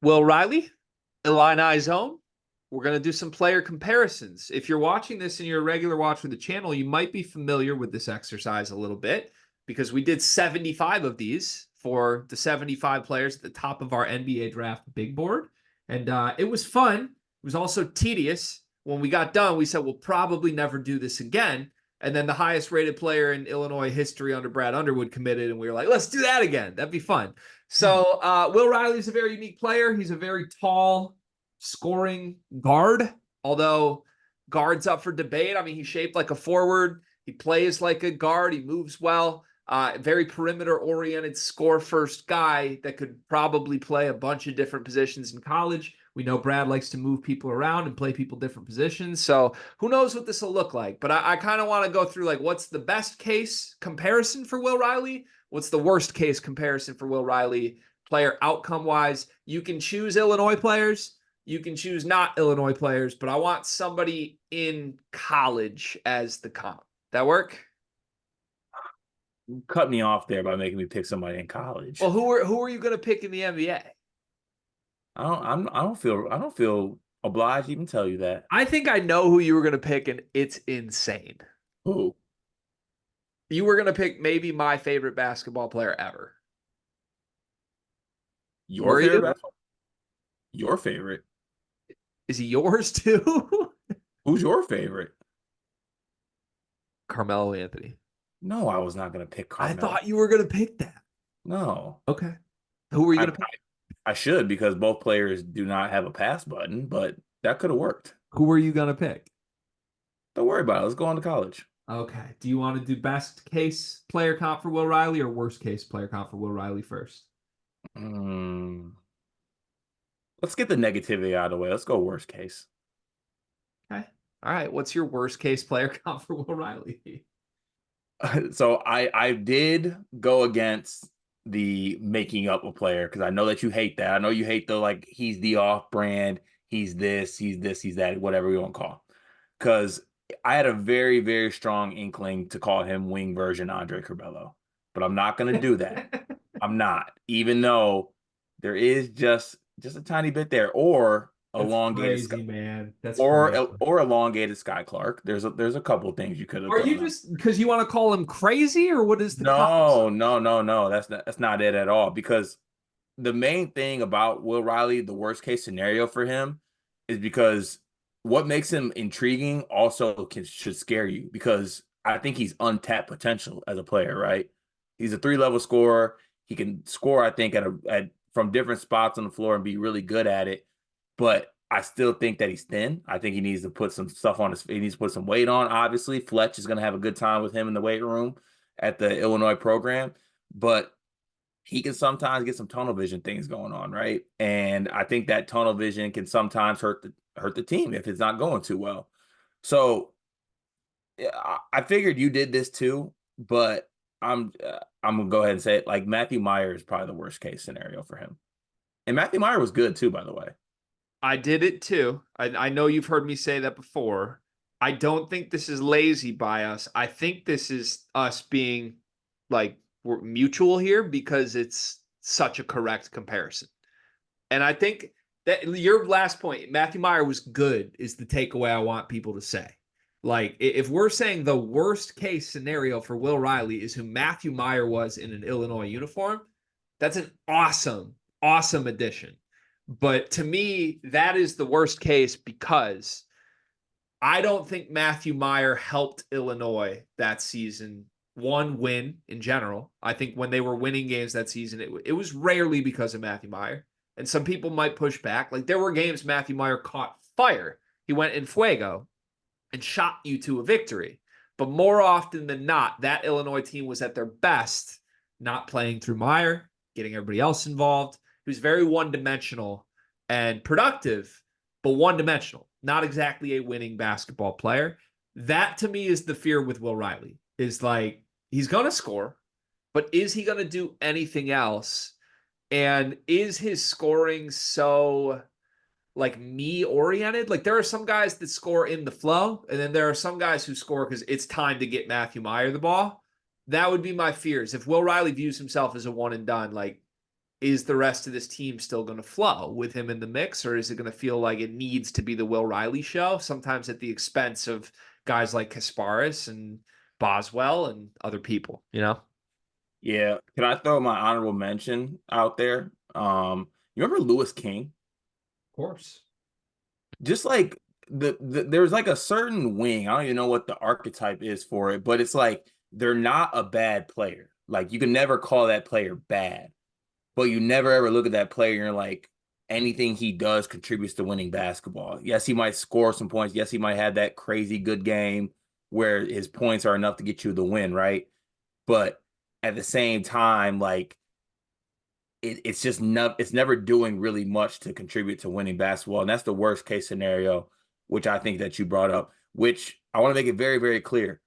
Will Riley, Illini Zone. We're going to do some player comparisons. If you're watching this and you're a regular watcher of the channel, you might be familiar with this exercise a little bit because we did 75 of these for the 75 players at the top of our NBA draft big board. And it was fun. It was also tedious. When we got done, we said we'll probably never do this again. And then the highest rated player in Illinois history under Brad Underwood committed, and we were like, let's do that again. That'd be fun. So Will Riley's a very unique player. He's a very tall, scoring guard, although guard's up for debate. I mean, he's shaped like a forward. He plays like a guard. He moves well. Very perimeter-oriented, score-first guy that could probably play a bunch of different positions in college. We know Brad likes to move people around and play people different positions. So who knows what this will look like. But I kind of want to go through, like, what's the best case comparison for Will Riley? What's the worst case comparison for Will Riley player outcome-wise? You can choose Illinois players. You can choose not Illinois players. But I want somebody in college as the comp. That work? Cut me off there by making me pick somebody in college. Well, who are you going to pick in the NBA? I don't feel obliged to even tell you that. I think I know who you were going to pick, and it's insane. Who? You were going to pick maybe my favorite basketball player ever. Your favorite basketball? Your favorite? Is he yours too? Who's your favorite? Carmelo Anthony. No, I was not going to pick Carmelo. I thought you were going to pick that. No. Okay. Who were you going to pick? I should, because both players do not have a pass button, but that could have worked. Who were you going to pick? Don't worry about it. Let's go on to college. Okay. Do you want to do best case player comp for Will Riley or worst case player comp for Will Riley first? Let's get the negativity out of the way. Let's go worst case. Okay. All right. What's your worst case player comp for Will Riley? So I did go against the making up a player because I know that you hate that. I know you hate the, like, he's the off-brand, he's this, he's that, whatever you want to call. Because I had a very, very strong inkling to call him wing version Andre Curbelo. But I'm not going to do that. I'm not. Even though there is just a tiny bit there. Or elongated crazy, man. That's or elongated Sky Clark. There's a couple of things you could have. Are you just because you want to call him crazy, or what is the No. That's not it at all. Because the main thing about Will Riley, the worst case scenario for him, is because what makes him intriguing also should scare you, because I think he's untapped potential as a player. Right? He's a 3-level scorer. He can score, I think, at from different spots on the floor and be really good at it. But I still think that he's thin. I think he needs to put some stuff on he needs to put some weight on. Obviously, Fletch is going to have a good time with him in the weight room at the Illinois program, but he can sometimes get some tunnel vision things going on, right? And I think that tunnel vision can sometimes hurt the team if it's not going too well. So I figured you did this too, but I'm gonna go ahead and say it. Like, Matthew Meyer is probably the worst case scenario for him, and Matthew Meyer was good too, by the way. I did it too. I know you've heard me say that before. I don't think this is lazy by us. I think this is us being, like, we're mutual here because it's such a correct comparison. And I think that your last point, Matthew Meyer was good, is the takeaway I want people to say. Like, if we're saying the worst case scenario for Will Riley is who Matthew Meyer was in an Illinois uniform, that's an awesome, awesome addition. But to me, that is the worst case because I don't think Matthew Meyer helped Illinois that season, win in general. I think when they were winning games that season, it was rarely because of Matthew Meyer. And some people might push back. Like, there were games Matthew Meyer caught fire. He went in fuego and shot you to a victory. But more often than not, that Illinois team was at their best, not playing through Meyer, getting everybody else involved. He was very one-dimensional and productive, but one-dimensional. Not exactly a winning basketball player. That, to me, is the fear with Will Riley. Is like, he's going to score, but is he going to do anything else? And is his scoring so, like, me-oriented? Like, there are some guys that score in the flow, and then there are some guys who score because it's time to get Matthew Meyer the ball. That would be my fears. If Will Riley views himself as a one-and-done, like, is the rest of this team still going to flow with him in the mix, or is it going to feel like it needs to be the Will Riley show, sometimes at the expense of guys like Kasparis and Boswell and other people, you know? Yeah. Can I throw my honorable mention out there? You remember Lewis King? Of course. Just like there's like a certain wing. I don't even know what the archetype is for it, but it's like they're not a bad player. Like you can never call that player bad, but you never ever look at that player and you're like, anything he does contributes to winning basketball. Yes, he might score some points. Yes, he might have that crazy good game where his points are enough to get you the win, right? But at the same time, like it's just not, it's never doing really much to contribute to winning basketball. And that's the worst case scenario, which I think that you brought up, which I want to make it very, very clear.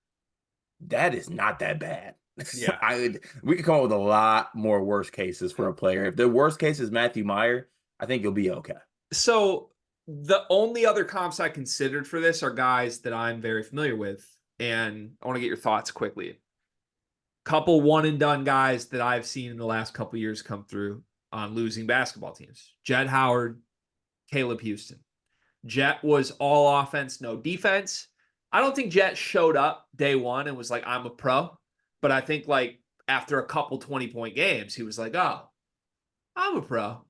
That is not that bad. Yeah. We could come up with a lot more worst cases for a player. If the worst case is Matthew Meyer, I think you'll be okay. So the only other comps I considered for this are guys that I'm very familiar with, and I want to get your thoughts quickly. Couple one and done guys that I've seen in the last couple years come through on losing basketball teams. Jett Howard, Caleb Houston. Jett was all offense, no defense. I don't think Jett showed up day one and was like, I'm a pro. But I think like after a couple 20-point games, he was like, oh, I'm a pro.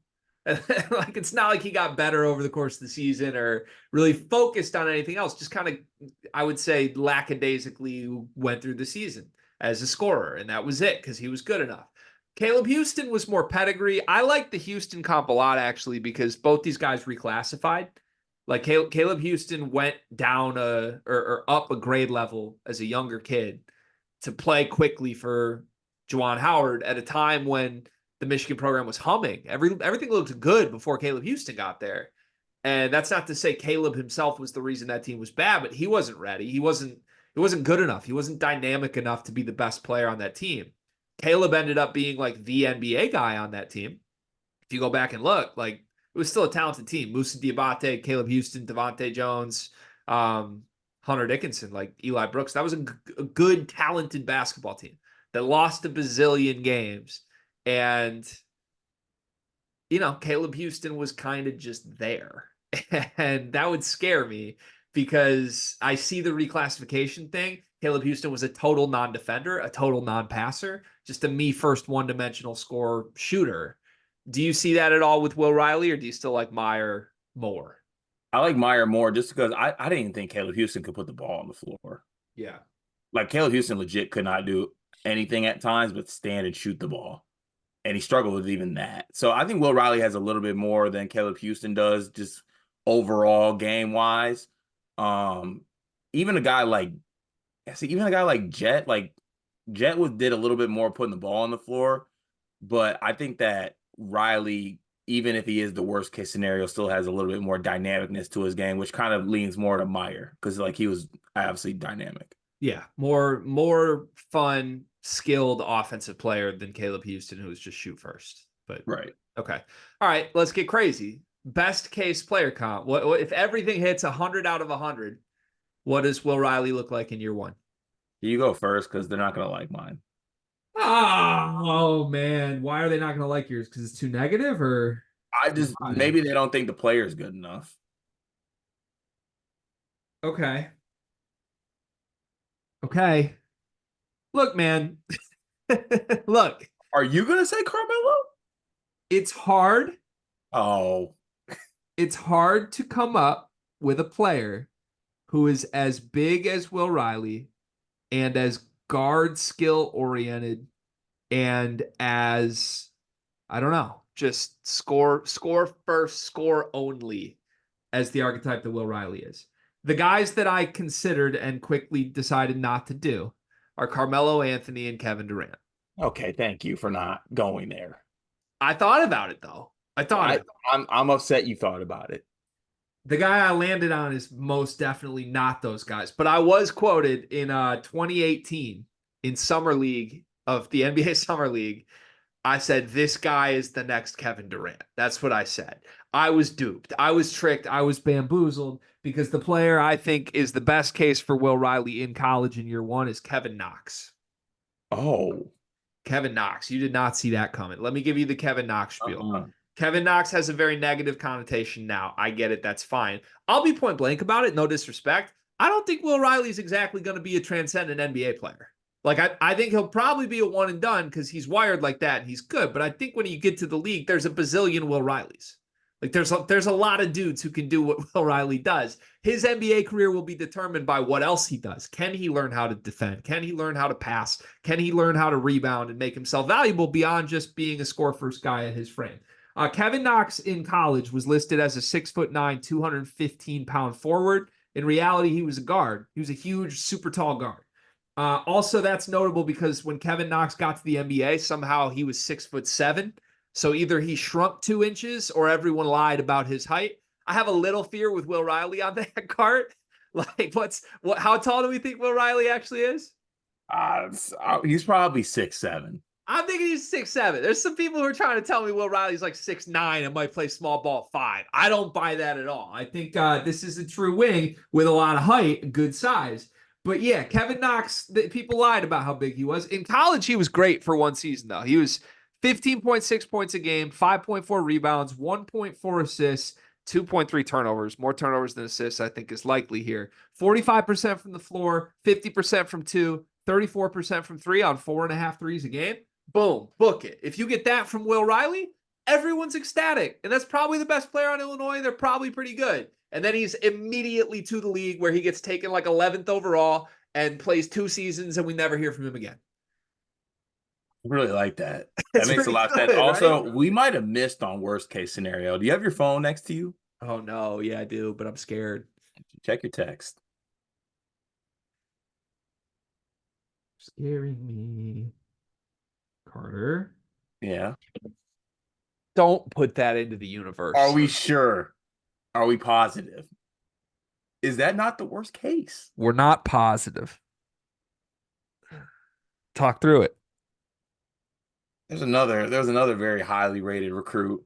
Like it's not like he got better over the course of the season or really focused on anything else. Just kind of, I would say, lackadaisically went through the season as a scorer, and that was it because he was good enough. Caleb Houston was more pedigree. I like the Houston comp a lot actually because both these guys reclassified. Like Caleb Houston went down or up a grade level as a younger kid to play quickly for Juwan Howard at a time when the Michigan program was humming. Everything looked good before Caleb Houston got there. And that's not to say Caleb himself was the reason that team was bad, but he wasn't ready. He wasn't good enough. He wasn't dynamic enough to be the best player on that team. Caleb ended up being like the NBA guy on that team. If you go back and look, like it was still a talented team. Moussa Diabate, Caleb Houston, Devontae Jones, Hunter Dickinson, like Eli Brooks. That was a good, talented basketball team that lost a bazillion games. And, you know, Caleb Houston was kind of just there. And that would scare me because I see the reclassification thing. Caleb Houston was a total non-defender, a total non-passer, just a me first one-dimensional score shooter. Do you see that at all with Will Riley, or do you still like Meyer more? I like Meyer more just because I didn't even think Caleb Houston could put the ball on the floor. Yeah. Like Caleb Houston legit could not do anything at times but stand and shoot the ball. And he struggled with even that. So I think Will Riley has a little bit more than Caleb Houston does, just overall game wise. Um, even a guy like Jett, like Jett did a little bit more putting the ball on the floor, but I think that Riley, even if he is the worst case scenario, still has a little bit more dynamicness to his game, which kind of leans more to Meyer because like he was obviously dynamic. Yeah. More fun, skilled offensive player than Caleb Houston, who was just shoot first. But Right. okay. All right, let's get crazy. Best case player comp. What if everything hits 100 out of 100? What does Will Riley look like in year one? You go first because they're not gonna like mine. Oh man, why are they not going to like yours? Because it's too negative, or I just maybe they don't think the player is good enough. okay, okay. Look, man, look, Are you gonna say Carmelo? it's hard. Oh, It's hard to come up with a player who is as big as Will Riley and as guard skill oriented and as I don't know, just score first, score only as the archetype that Will Riley is. The guys that I considered and quickly decided not to do are Carmelo Anthony and Kevin Durant. okay. Thank you for not going there. I thought about it though. I thought I about it. I'm upset you thought about it. The guy I landed on is most definitely not those guys. But I was quoted in 2018 in Summer League of the NBA Summer League. I said, this guy is the next Kevin Durant. That's what I said. I was duped. I was tricked. I was bamboozled because the player I think is the best case for Will Riley in college in year one is Kevin Knox. Oh, Kevin Knox. You did not see that coming. Let me give you the Kevin Knox spiel. Uh-uh. Kevin Knox has a very negative connotation now. I get it. That's fine. I'll be point blank about it. No disrespect. I don't think Will Riley's exactly going to be a transcendent NBA player. Like, I think he'll probably be a one and done because he's wired like that and he's good. But I think when you get to the league, there's a bazillion Will Rileys. Like, there's a lot of dudes who can do what Will Riley does. His NBA career will be determined by what else he does. Can he learn how to defend? Can he learn how to pass? Can he learn how to rebound and make himself valuable beyond just being a score first guy at his frame? Kevin Knox in college was listed as a 6'9", 215-pound forward. In reality, he was a guard. He was a huge, super tall guard. Also, that's notable because when Kevin Knox got to the NBA, somehow he was 6'7". So either he shrunk 2 inches or everyone lied about his height. I have a little fear with Will Riley on that cart. Like, how tall do we think Will Riley actually is? He's probably 6'7". I'm thinking he's 6'7". There's some people who are trying to tell me Will Riley's like 6'9" and might play small ball 5. I don't buy that at all. I think this is a true wing with a lot of height, good size. But yeah, Kevin Knox, people lied about how big he was. In college, he was great for one season, though. He was 15.6 points a game, 5.4 rebounds, 1.4 assists, 2.3 turnovers. More turnovers than assists, I think, is likely here. 45% from the floor, 50% from 2, 34% from 3 on 4.5 threes a game. Boom, book it. If you get that from Will Riley, everyone's ecstatic. And that's probably the best player on Illinois. They're probably pretty good. And then he's immediately to the league where he gets taken like 11th overall and plays 2 seasons and we never hear from him again. I really like that. That It's makes a pretty lot of good, sense. Also, right? we might have missed on worst case scenario. Do you have your phone next to you? Oh, no. Yeah, I do, but I'm scared. Check your text. Scaring me. Carter. Yeah. Don't put that into the universe. Are we sure? Are we positive? Is that not the worst case? We're not positive. Talk through it. There's another very highly rated recruit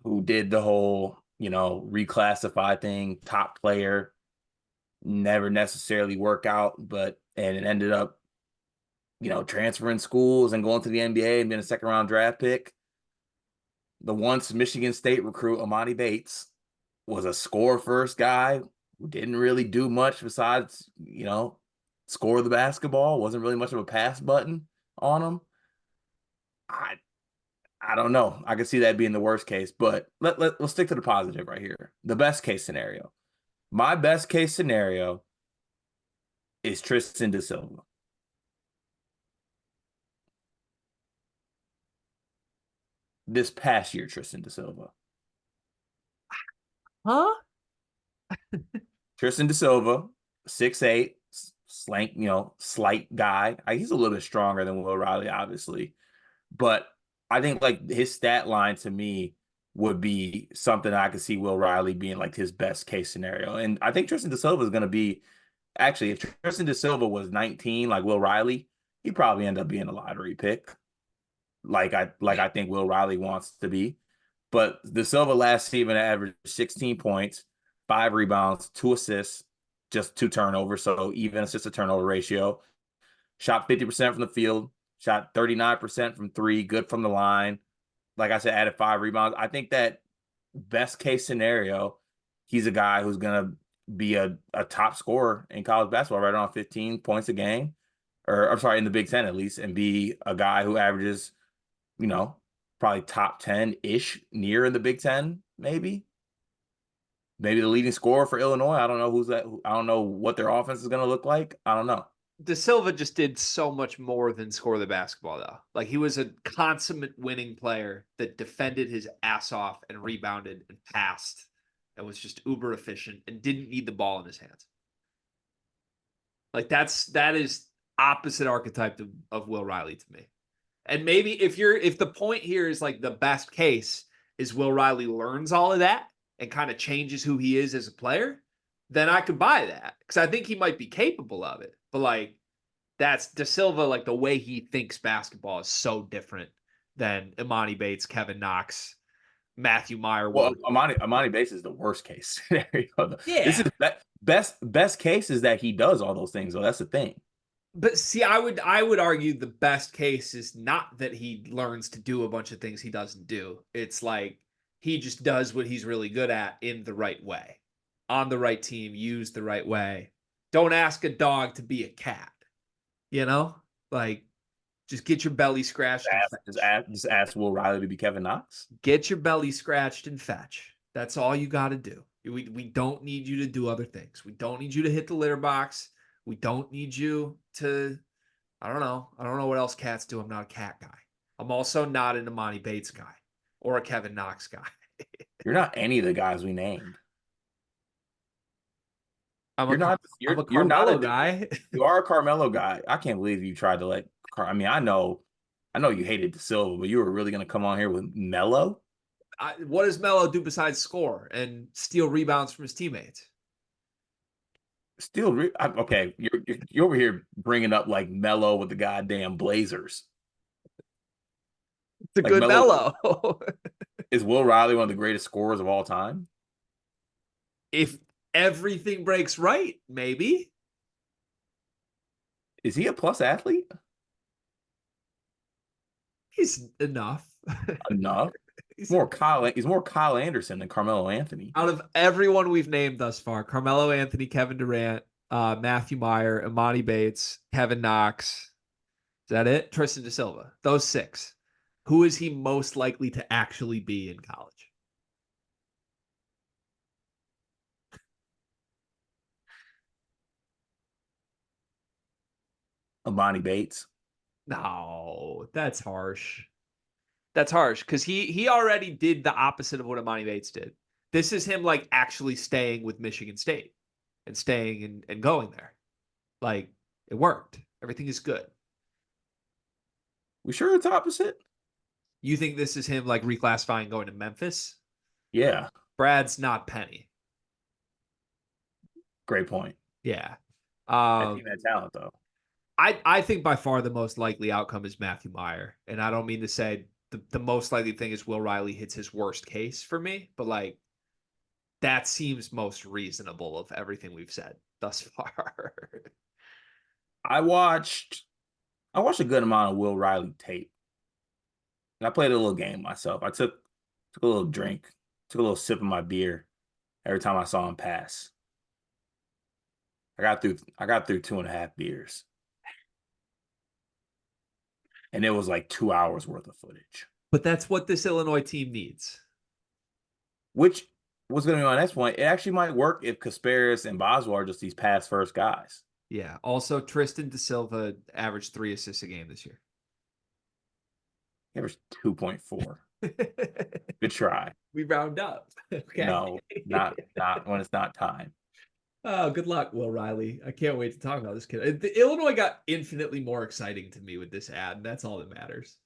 who did the whole, reclassify thing, top player, never necessarily work out, and it ended up, transferring schools and going to the NBA and being a second round draft pick. The once Michigan State recruit, Amani Bates, was a score first guy who didn't really do much besides, score the basketball. Wasn't really much of a pass button on him. I don't know. I can see that being the worst case, but let's stick to the positive right here. The best case scenario. My best case scenario is Tristan da Silva. This past year, Tristan da Silva. Huh? Tristan da Silva, 6'8", slank, slight guy. He's a little bit stronger than Will Riley, obviously. But I think like his stat line to me would be something I could see Will Riley being like his best case scenario. And I think Tristan da Silva is going to be actually, if Tristan da Silva was 19, like Will Riley, he'd probably end up being a lottery pick. Like I think Will Riley wants to be. But da Silva last season averaged 16 points, 5 rebounds, 2 assists, just 2 turnovers. So even assist to turnover ratio. Shot 50% from the field, shot 39% from 3, good from the line. Like I said, added 5 rebounds. I think that best case scenario, he's a guy who's going to be a top scorer in college basketball, right around 15 points a game. Or I'm sorry, in the Big Ten at least, and be a guy who averages, probably top 10-ish near in the Big Ten, maybe. Maybe the leading scorer for Illinois. I don't know who's that. I don't know what their offense is going to look like. I don't know. Da Silva just did so much more than score the basketball, though. Like, he was a consummate winning player that defended his ass off and rebounded and passed and was just uber efficient and didn't need the ball in his hands. Like, that is opposite archetype of Will Riley to me. And maybe if the point here is like the best case is Will Riley learns all of that and kind of changes who he is as a player, then I could buy that because I think he might be capable of it. But like, that's Da Silva, like the way he thinks basketball is so different than Imani Bates, Kevin Knox, Matthew Meyer. Well, Amani Bates is the worst case scenario. Yeah. This is best case is that he does all those things. So that's the thing. But see, I would argue the best case is not that he learns to do a bunch of things he doesn't do. It's like he just does what he's really good at in the right way, on the right team, used the right way. Don't ask a dog to be a cat, you know? Like just get your belly scratched and fetch. Just ask Will Riley to be Kevin Knox. Get your belly scratched and fetch. That's all you got to do. We don't need you to do other things. We don't need you to hit the litter box. We don't need you to, I don't know. I don't know what else cats do. I'm not a cat guy. I'm also not an Imani Bates guy or a Kevin Knox guy. You're not any of the guys we named. I'm You're not. I'm a You're not Carmelo a. guy. You are a Carmelo guy. I can't believe you tried to let. I mean, I know you hated De Silva, but you were really going to come on here with Melo. What does Melo do besides score and steal rebounds from his teammates? Still, okay. You're over here bringing up like Melo with the goddamn Blazers. It's a Like good Melo Melo. is Will Riley one of the greatest scorers of all time? If everything breaks right, maybe. Is he a plus athlete? He's enough. Enough. He's He's more Kyle Anderson than Carmelo Anthony. out of everyone we've named thus far, Carmelo Anthony, Kevin Durant, Matthew Meyer, Imani Bates, Kevin Knox. Is that it? Tristan Da Silva. Those six. Who is he most likely to actually be in college? Amani Bates. No, that's harsh. That's harsh because he already did the opposite of what Imani Bates did. This is him like actually staying with Michigan State and staying and going there. Like it worked. Everything is good. We sure it's opposite? You think this is him like reclassifying going to Memphis? Yeah. Brad's not Penny. Great point. Yeah. That team had talent though. I think by far the most likely outcome is Matthew Meyer. And I don't mean to say the most likely thing is Will Riley hits his worst case for me, but like that seems most reasonable of everything we've said thus far. I watched a good amount of Will Riley tape. And I played a little game myself. I took a little drink, took a little sip of my beer every time I saw him pass. I got through 2.5 beers. And it was like 2 hours worth of footage. But that's what this Illinois team needs. Which was going to be my next point. It actually might work if Kasparis and Boswell are just these pass first guys. Yeah. Also, Tristan Da Silva averaged 3 assists a game this year. He averaged 2.4. Good try. We round up. Okay. No, not when it's not time. Oh, good luck, Will Riley. I can't wait to talk about this kid. The Illinois got infinitely more exciting to me with this ad. And that's all that matters.